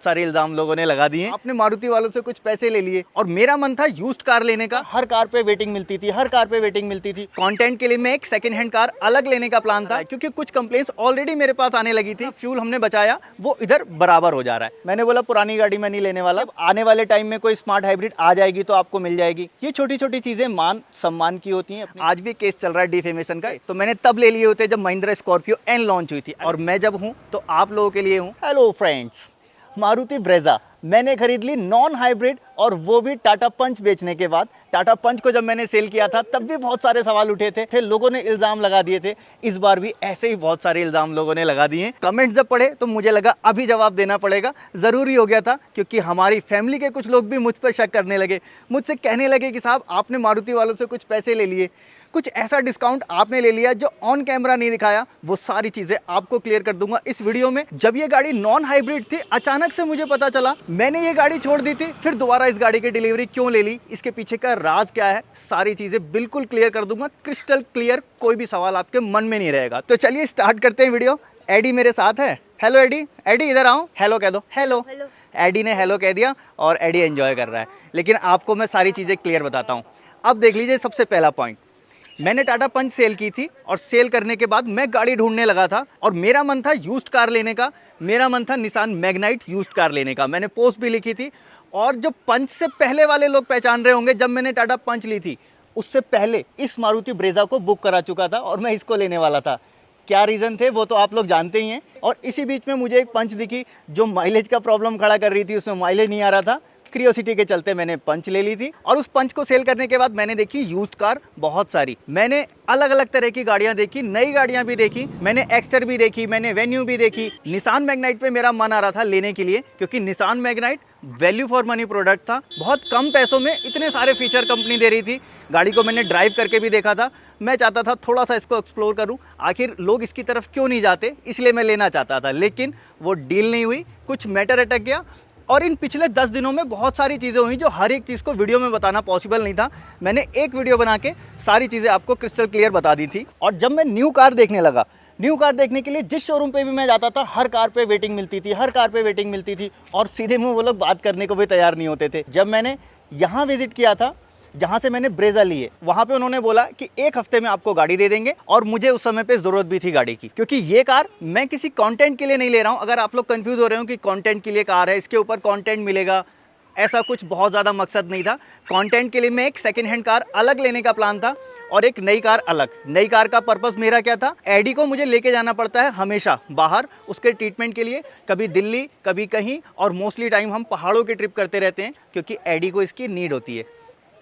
सारे इल्जाम लोगों ने लगा दिए। आपने मारुति वालों से कुछ पैसे ले लिए और मेरा मन था यूज्ड कार लेने का। हर कार पे वेटिंग मिलती थी, हर कार पे वेटिंग मिलती थी। कंटेंट के लिए मैं एक सेकंड हैंड कार अलग लेने का प्लान था, क्योंकि कुछ कंप्लेंट्स ऑलरेडी मेरे पास आने लगी थी। फ्यूल हमने बचाया, वो इधर बराबर हो जा रहा है। मैंने बोला पुरानी गाड़ी मैं नहीं लेने वाला, आने वाले टाइम में कोई स्मार्ट हाइब्रिड आ जाएगी तो आपको मिल जाएगी। ये छोटी छोटी चीजें मान सम्मान की होती हैं। आज भी केस चल रहा है डिफेमेशन का, तो मैंने तब ले लिए होते जब महिंद्रा स्कॉर्पियो एन लॉन्च हुई थी, और मैं जब हूँ तो आप लोगों के लिए हूँ। हेलो फ्रेंड्स, मारुति ब्रेजा मैंने खरीद ली नॉन हाइब्रिड, और वो भी टाटा पंच बेचने के बाद। टाटा पंच को जब मैंने सेल किया था तब भी बहुत सारे सवाल उठे थे, लोगों ने इल्जाम लगा दिए थे। इस बार भी ऐसे ही बहुत सारे इल्जाम लोगों ने लगा दिए। कमेंट जब पढ़े तो मुझे लगा अभी जवाब देना पड़ेगा, ज़रूरी हो गया था, क्योंकि हमारी फैमिली के कुछ लोग भी मुझ पर शक करने लगे। मुझसे कहने लगे कि साहब आपने मारुति वालों से कुछ पैसे ले लिए, कुछ ऐसा डिस्काउंट आपने ले लिया जो ऑन कैमरा नहीं दिखाया। वो सारी चीजें आपको क्लियर कर दूंगा इस वीडियो में। जब ये गाड़ी नॉन हाइब्रिड थी, अचानक से मुझे पता चला, मैंने ये गाड़ी छोड़ दी थी, फिर दोबारा इस गाड़ी की डिलीवरी क्यों ले ली, इसके पीछे का राज क्या है, सारी चीजें बिल्कुल क्लियर कर दूंगा, क्रिस्टल क्लियर। कोई भी सवाल आपके मन में नहीं रहेगा। तो चलिए स्टार्ट करते हैं वीडियो। एडी मेरे साथ है। हेलो एडी, एडी इधर आओ, हेलो कह दो। हेलो। एडी ने हेलो कह दिया और एडी एंजॉय कर रहा है, लेकिन आपको मैं सारी चीजें क्लियर बताता हूँ। अब देख लीजिए, सबसे पहला पॉइंट, मैंने टाटा पंच सेल की थी, और सेल करने के बाद मैं गाड़ी ढूंढने लगा था, और मेरा मन था यूज्ड कार लेने का। मेरा मन था निसान मैग्नाइट यूज्ड कार लेने का। मैंने पोस्ट भी लिखी थी, और जो पंच से पहले वाले लोग पहचान रहे होंगे, जब मैंने टाटा पंच ली थी उससे पहले इस मारुति ब्रेजा को बुक करा चुका था, और मैं इसको लेने वाला था। क्या रीज़न थे वो तो आप लोग जानते ही हैं। और इसी बीच में मुझे एक पंच दिखी जो माइलेज का प्रॉब्लम खड़ा कर रही थी, उसमें माइलेज नहीं आ रहा था। क्रियोसिटी के चलते मैंने पंच ले ली थी, और उस पंच को सेल करने के बाद मैंने देखी यूज्ड कार बहुत सारी। मैंने अलग अलग तरह की गाड़ियां देखी, नई गाड़ियां भी देखी, मैंने एक्स्टर भी देखी, मैंने वेन्यू भी देखी। निसान मैग्नाइट पे मेरा मन आ रहा था लेने के लिए, क्योंकि Nissan Magnite value for money product था। बहुत कम पैसों में इतने सारे फीचर कंपनी दे रही थी। गाड़ी को मैंने ड्राइव करके भी देखा था। मैं चाहता था थोड़ा सा इसको एक्सप्लोर करूं, आखिर लोग इसकी तरफ क्यों नहीं जाते, इसलिए मैं लेना चाहता था। लेकिन वो डील नहीं हुई, कुछ मैटर अटक गया। और इन पिछले 10 दिनों में बहुत सारी चीज़ें हुई जो हर एक चीज़ को वीडियो में बताना पॉसिबल नहीं था। मैंने एक वीडियो बना के सारी चीज़ें आपको क्रिस्टल क्लियर बता दी थी। और जब मैं न्यू कार देखने लगा, न्यू कार देखने के लिए जिस शोरूम पे भी मैं जाता था, हर कार पे वेटिंग मिलती थी, हर कार पे वेटिंग मिलती थी, और सीधे मुंह वो लोग बात करने को भी तैयार नहीं होते थे। जब मैंने यहाँ विजिट किया था, जहाँ से मैंने ब्रेजा ली है, वहाँ पे उन्होंने बोला कि 1 हफ्ते में आपको गाड़ी दे देंगे। और मुझे उस समय पे ज़रूरत भी थी गाड़ी की, क्योंकि ये कार मैं किसी कंटेंट के लिए नहीं ले रहा हूँ। अगर आप लोग कंफ्यूज हो रहे हो कि कंटेंट के लिए कार है, इसके ऊपर कंटेंट मिलेगा, ऐसा कुछ बहुत ज़्यादा मकसद नहीं था। कंटेंट के लिए मैं एक सेकेंड हैंड कार अलग लेने का प्लान था, और एक नई कार अलग। नई कार का पर्पस मेरा क्या था, एडी को मुझे लेके जाना पड़ता है हमेशा बाहर उसके ट्रीटमेंट के लिए, कभी दिल्ली कभी कहीं, और मोस्टली टाइम हम पहाड़ों की ट्रिप करते रहते हैं, क्योंकि एडी को इसकी नीड होती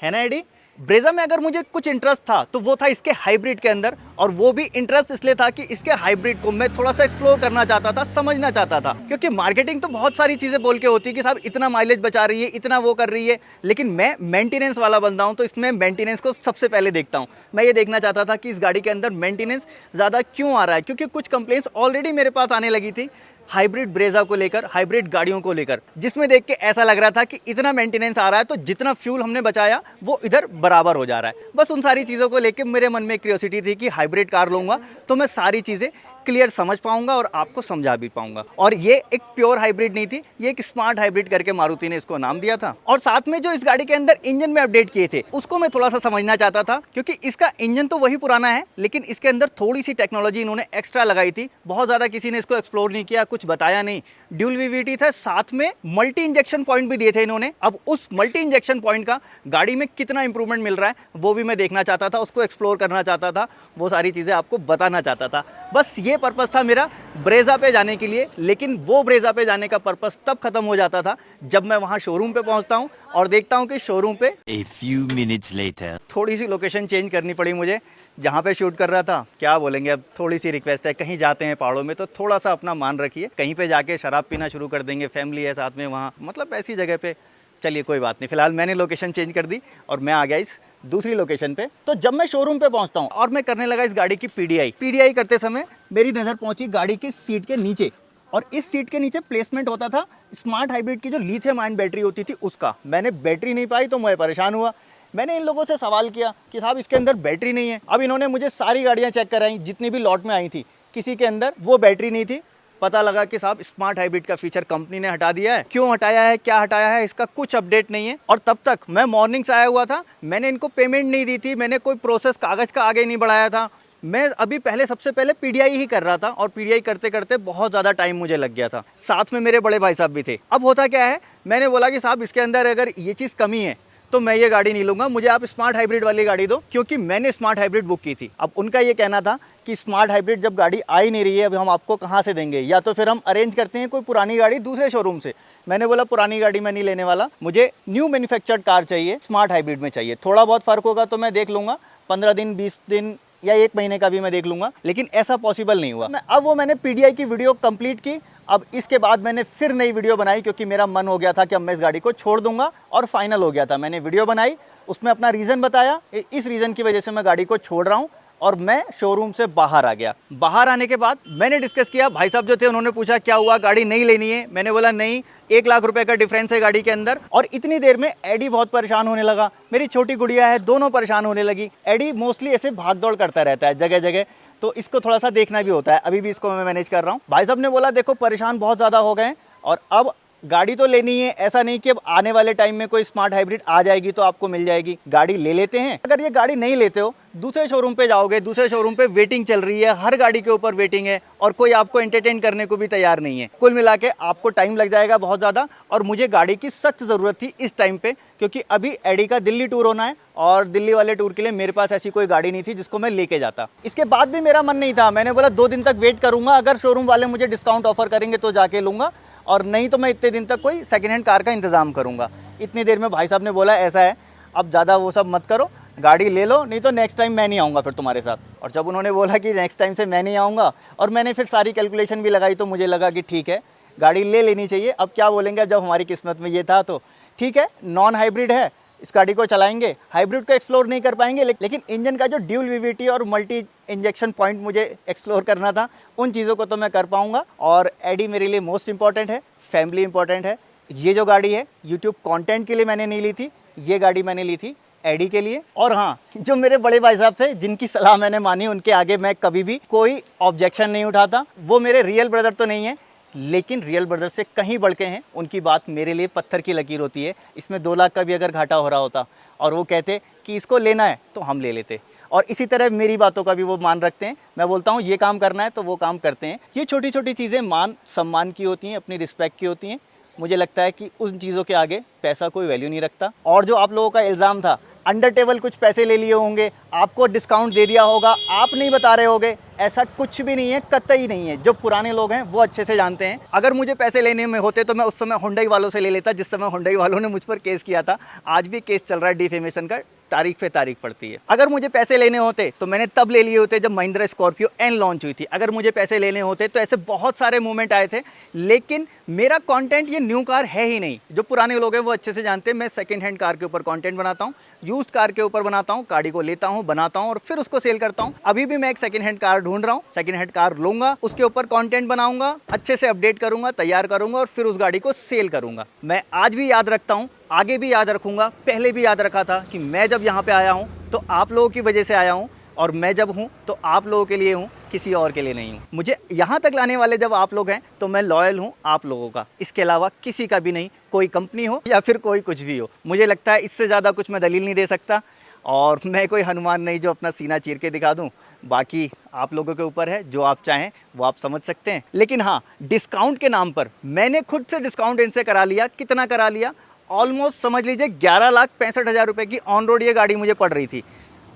है ना एडी। ब्रेजा में अगर मुझे कुछ इंटरेस्ट था तो वो था इसके हाइब्रिड के अंदर, और वो भी इंटरेस्ट इसलिए था कि इसके हाइब्रिड को मैं थोड़ा सा एक्सप्लोर करना चाहता था, समझना चाहता था। क्योंकि मार्केटिंग तो बहुत सारी चीज़ें बोल के होती है कि साहब इतना माइलेज बचा रही है, इतना वो कर रही है, लेकिन मैं मेंटेनेंस वाला बंदा हूँ, तो इसमें मेंटेनेंस को सबसे पहले देखता हूँ। मैं ये देखना चाहता था कि इस गाड़ी के अंदर मेंटेनेंस ज़्यादा क्यों आ रहा है, क्योंकि कुछ कंप्लेंट्स ऑलरेडी मेरे पास आने लगी थी हाइब्रिड ब्रेजा को लेकर, हाइब्रिड गाड़ियों को लेकर, जिसमें देख के ऐसा लग रहा था कि इतना मेंटेनेंस आ रहा है, तो जितना फ्यूल हमने बचाया वो इधर बराबर हो जा रहा है। बस उन सारी चीज़ों को लेकर मेरे मन में क्यूरियोसिटी थी कि हाइब्रिड कार लूँगा तो मैं सारी चीज़ें क्लियर समझ पाऊंगा और आपको समझा भी पाऊंगा। और ये एक प्योर हाइब्रिड नहीं थी, ये एक स्मार्ट हाइब्रिड करके मारुति ने इसको नाम दिया था। और साथ में जो इस गाड़ी के अंदर इंजन में अपडेट किए थे, उसको मैं थोड़ा सा समझना चाहता था, क्योंकि इसका इंजन तो वही पुराना है, लेकिन इसके अंदर थोड़ी सी टेक्नोलॉजी इन्होंने एक्स्ट्रा लगाई थी। बहुत ज़्यादा किसी ने इसको एक्सप्लोर नहीं किया, कुछ बताया नहीं। ड्यूल वीवीटी था, साथ में मल्टी इंजेक्शन पॉइंट भी दिए थे इन्होंने। अब उस मल्टी इंजेक्शन पॉइंट का गाड़ी में कितना इंप्रूवमेंट मिल रहा है वो भी मैं देखना चाहता था, उसको एक्सप्लोर करना चाहता था, वो सारी चीज़ें आपको बताना चाहता था। बस ये पर्पस था मेरा ब्रेजा पे जाने के लिए। लेकिन वो ब्रेजा पे जाने का पर्पस तब खत्म हो जाता था जब मैं वहां शोरूम पे पहुंचता हूं और देखता हूं कि शोरूम पे A few minutes later. थोड़ी सी लोकेशन चेंज करनी पड़ी मुझे। जहाँ पे शूट कर रहा था, क्या बोलेंगे, अब थोड़ी सी रिक्वेस्ट है, कहीं जाते हैं पहाड़ों में तो थोड़ा सा अपना मान रखिए। कहीं पे जाके शराब पीना शुरू कर देंगे, फैमिली है साथ में वहाँ, मतलब ऐसी जगह पे। चलिए कोई बात नहीं, फिलहाल मैंने लोकेशन चेंज कर दी और मैं आ गया इस दूसरी लोकेशन पे। तो जब मैं शोरूम पे पहुंचता हूं और मैं करने लगा इस गाड़ी की पीडीआई करते समय मेरी नज़र पहुंची गाड़ी की सीट के नीचे, और इस सीट के नीचे प्लेसमेंट होता था स्मार्ट हाइब्रिड की जो लिथियम आयन बैटरी होती थी उसका। मैंने बैटरी नहीं पाई तो मैं परेशान हुआ। मैंने इन लोगों से सवाल किया कि साहब इसके अंदर बैटरी नहीं है। अब इन्होंने मुझे सारी गाड़ियाँ चेक कराई जितनी भी लॉट में आई थी, किसी के अंदर वो बैटरी नहीं थी। पता लगा कि साहब स्मार्ट हाइब्रिड का फीचर कंपनी ने हटा दिया है। क्यों हटाया है, क्या हटाया है, इसका कुछ अपडेट नहीं है। और तब तक मैं मॉर्निंग से आया हुआ था, मैंने इनको पेमेंट नहीं दी थी, मैंने कोई प्रोसेस कागज का आगे नहीं बढ़ाया था। मैं अभी सबसे पहले पीडीआई ही कर रहा था और पीडीआई करते करते बहुत ज़्यादा टाइम मुझे लग गया था। साथ में मेरे बड़े भाई साहब भी थे। अब होता क्या है, मैंने बोला कि साहब इसके अंदर अगर ये चीज़ कमी है तो मैं ये गाड़ी नहीं लूँगा, मुझे आप स्मार्ट हाइब्रिड वाली गाड़ी दो, क्योंकि मैंने स्मार्ट हाइब्रिड बुक की थी। अब उनका ये कहना था कि स्मार्ट हाइब्रिड जब गाड़ी आ ही नहीं रही है, अब हम आपको कहाँ से देंगे, या तो फिर हम अरेंज करते हैं कोई पुरानी गाड़ी दूसरे शोरूम से। मैंने बोला पुरानी गाड़ी मैं नहीं लेने वाला, मुझे न्यू मैन्युफैक्चर्ड कार चाहिए, स्मार्ट हाइब्रिड में चाहिए। थोड़ा बहुत फ़र्क होगा तो मैं देख लूँगा, 15 दिन 20 दिन या 1 महीने का भी मैं देख लूँगा, लेकिन ऐसा पॉसिबल नहीं हुआ। अब मैंने पीडीआई की वीडियो कंप्लीट की। अब इसके बाद मैंने फिर नई वीडियो बनाई, क्योंकि मेरा मन हो गया था कि अब मैं इस गाड़ी को छोड़ दूंगा, और फाइनल हो गया था। मैंने वीडियो बनाई, उसमें अपना रीज़न बताया, इस रीज़न की वजह से मैं गाड़ी को छोड़ रहा हूँ, और मैं शोरूम से बाहर आ गया। बाहर आने के बाद मैंने डिस्कस किया, भाई साहब जो थे उन्होंने पूछा क्या हुआ, गाड़ी नहीं लेनी है। मैंने बोला नहीं, 1 लाख रुपए का डिफरेंस है गाड़ी के अंदर। और इतनी देर में एडी बहुत परेशान होने लगा, मेरी छोटी गुड़िया है, दोनों परेशान होने लगी। एडी मोस्टली ऐसे भाग दौड़ करता रहता है जगह जगह, तो इसको थोड़ा सा देखना भी होता है। अभी भी इसको मैं मैनेज कर रहा हूँ। भाई साहब ने बोला देखो परेशान बहुत ज़्यादा हो गए, और अब गाड़ी तो लेनी है, ऐसा नहीं कि अब आने वाले टाइम में कोई स्मार्ट हाइब्रिड आ जाएगी तो आपको मिल जाएगी, गाड़ी ले लेते हैं। अगर ये गाड़ी नहीं लेते हो, दूसरे शोरूम पे जाओगे, दूसरे शोरूम पे वेटिंग चल रही है, हर गाड़ी के ऊपर वेटिंग है, और कोई आपको एंटरटेन करने को भी तैयार नहीं है। कुल मिला के आपको टाइम लग जाएगा बहुत ज़्यादा, और मुझे गाड़ी की सख्त ज़रूरत थी इस टाइम पे, क्योंकि अभी एडी का दिल्ली टूर होना है, और दिल्ली वाले टूर के लिए मेरे पास ऐसी कोई गाड़ी नहीं थी जिसको मैं लेके जाता। इसके बाद भी मेरा मन नहीं था, मैंने बोला 2 दिन तक वेट करूँगा, अगर शोरूम वाले मुझे डिस्काउंट ऑफर करेंगे तो जाके लूँगा, और नहीं तो मैं इतने दिन तक कोई सेकेंड हैंड कार का इंतज़ाम करूँगा। इतनी देर में भाई साहब ने बोला ऐसा है, अब ज़्यादा वो सब मत करो, गाड़ी ले लो, नहीं तो नेक्स्ट टाइम मैं नहीं आऊँगा फिर तुम्हारे साथ। और जब उन्होंने बोला कि नेक्स्ट टाइम से मैं नहीं आऊँगा, और मैंने फिर सारी कैलकुलेशन भी लगाई, तो मुझे लगा कि ठीक है गाड़ी ले लेनी चाहिए। अब क्या बोलेंगे, जब हमारी किस्मत में ये था तो ठीक है, नॉन हाइब्रिड है, इस गाड़ी को चलाएंगे, हाइब्रिड को एक्सप्लोर नहीं कर पाएंगे, लेकिन इंजन का जो ड्यूल वीवीटी और मल्टी इंजेक्शन पॉइंट मुझे एक्सप्लोर करना था, उन चीज़ों को तो मैं कर पाऊंगा। और एडी मेरे लिए मोस्ट इंपॉर्टेंट है, फैमिली इंपॉर्टेंट है। ये जो गाड़ी है यूट्यूब कंटेंट के लिए मैंने नहीं ली थी, ये गाड़ी मैंने ली थी एडी के लिए। और हाँ, जो मेरे बड़े भाई साहब थे जिनकी सलाह मैंने मानी, उनके आगे मैं कभी भी कोई ऑब्जेक्शन नहीं उठाता। वो मेरे रियल ब्रदर तो नहीं है, लेकिन रियल ब्रदर से कहीं बढ़ के हैं। उनकी बात मेरे लिए पत्थर की लकीर होती है। इसमें 2 लाख का भी अगर घाटा हो रहा होता और वो कहते कि इसको लेना है तो हम ले लेते, और इसी तरह मेरी बातों का भी वो मान रखते हैं। मैं बोलता हूँ ये काम करना है तो वो काम करते हैं। ये छोटी छोटी चीज़ें मान सम्मान की होती हैं, अपनी रिस्पेक्ट की होती हैं। मुझे लगता है कि उन चीज़ों के आगे पैसा कोई वैल्यू नहीं रखता। और जो आप लोगों का इल्ज़ाम था, अंडर टेबल कुछ पैसे ले लिए होंगे, आपको डिस्काउंट दे दिया होगा, आप नहीं बता रहे होगे, ऐसा कुछ भी नहीं है, कतई नहीं है। जो पुराने लोग हैं वो अच्छे से जानते हैं। अगर मुझे पैसे लेने में होते तो मैं उस समय हुंडई वालों से ले लेता, जिस समय हुंडई वालों ने मुझ पर केस किया था। आज भी केस चल रहा है डिफेमेशन का, तारीख पे तारीख पड़ती है। अगर मुझे पैसे लेने होते तो मैंने तब ले लिए होते जब महिंद्रा स्कॉर्पियो एन लॉन्च हुई थी। अगर मुझे पैसे लेने होते तो ऐसे बहुत सारे मूवमेंट आए थे, लेकिन मेरा कंटेंट ये न्यू कार है ही नहीं। जो पुराने लोग हैं वो अच्छे से जानते हैं, मैं सेकंड हैंड कार के ऊपर कंटेंट बनाता हूँ, यूज्ड कार के ऊपर बनाता हूँ, गाड़ी को लेता हूँ, बनाता हूँ और फिर उसको सेल करता हूँ। अभी भी मैं एक सेकंड हैंड कार ढूंढ रहा हूँ, सेकंड हैंड कार लूंगा, उसके ऊपर कंटेंट बनाऊंगा, अच्छे से अपडेट करूंगा, तैयार करूंगा और फिर उस गाड़ी को सेल करूंगा। मैं आज भी याद रखता हूँ, आगे भी याद रखूंगा, पहले भी याद रखा था कि मैं जब यहाँ पे आया हूँ तो आप लोगों की वजह से आया हूँ, और मैं जब हूँ तो आप लोगों के लिए हूँ, किसी और के लिए नहीं हूँ। मुझे यहाँ तक लाने वाले जब आप लोग हैं तो मैं लॉयल हूँ आप लोगों का, इसके अलावा किसी का भी नहीं। कोई कंपनी हो या फिर कोई कुछ भी हो, मुझे लगता है इससे ज़्यादा कुछ मैं दलील नहीं दे सकता। और मैं कोई हनुमान नहीं जो अपना सीना चीर के दिखा दूं। बाकी आप लोगों के ऊपर है, जो आप चाहें वो आप समझ सकते हैं। लेकिन हाँ, डिस्काउंट के नाम पर मैंने खुद से डिस्काउंट इनसे करा लिया। कितना करा लिया? ऑलमोस्ट समझ लीजिए 11,65,000 रुपये की ऑन रोड ये गाड़ी मुझे पड़ रही थी।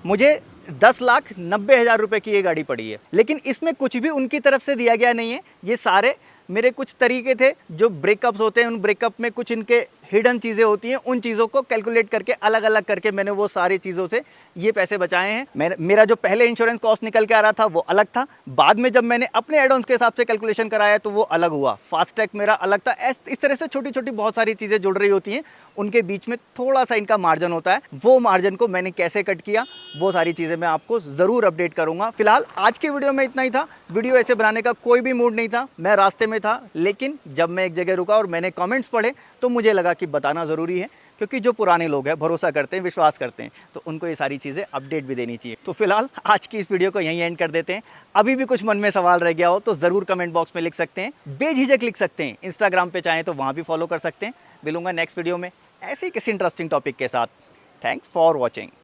मुझे 10,90,000 रुपये की ये गाड़ी पड़ी है, लेकिन इसमें कुछ भी उनकी तरफ से दिया गया नहीं है। ये सारे मेरे कुछ तरीके थे, जो ब्रेकअप्स होते हैं, उन ब्रेकअप में कुछ इनके हिडन चीज़ें होती हैं, उन चीज़ों को कैलकुलेट करके अलग अलग करके मैंने वो सारी चीज़ों से ये पैसे बचाए हैं। मेरा जो पहले इंश्योरेंस कॉस्ट निकल के आ रहा था वो अलग था, बाद में जब मैंने अपने एडॉन्स के हिसाब से कैलकुलेशन कराया तो वो अलग हुआ, फास्टैग मेरा अलग था। इस तरह से छोटी छोटी बहुत सारी चीज़ें जुड़ रही होती हैं, उनके बीच में थोड़ा सा इनका मार्जिन होता है। वो मार्जिन को मैंने कैसे कट किया, वो सारी चीज़ें मैं आपको ज़रूर अपडेट करूँगा। फिलहाल आज की वीडियो में इतना ही था। वीडियो ऐसे बनाने का कोई भी मूड नहीं था, मैं रास्ते में था, लेकिन जब मैं एक जगह रुका और मैंने कमेंट्स पढ़े तो मुझे लगा कि बताना ज़रूरी है, क्योंकि जो पुराने लोग हैं भरोसा करते हैं, विश्वास करते हैं, तो उनको ये सारी चीज़ें अपडेट भी देनी चाहिए। तो फिलहाल आज की इस वीडियो को यहीं एंड कर देते हैं। अभी भी कुछ मन में सवाल रह गया हो तो ज़रूर कमेंट बॉक्स में लिख सकते हैं, बेझिझक लिख सकते हैं। इंस्टाग्राम पे चाहें तो वहाँ भी फॉलो कर सकते हैं। मिलूंगा नेक्स्ट वीडियो में ऐसे ही किसी इंटरेस्टिंग टॉपिक के साथ। Thanks for watching.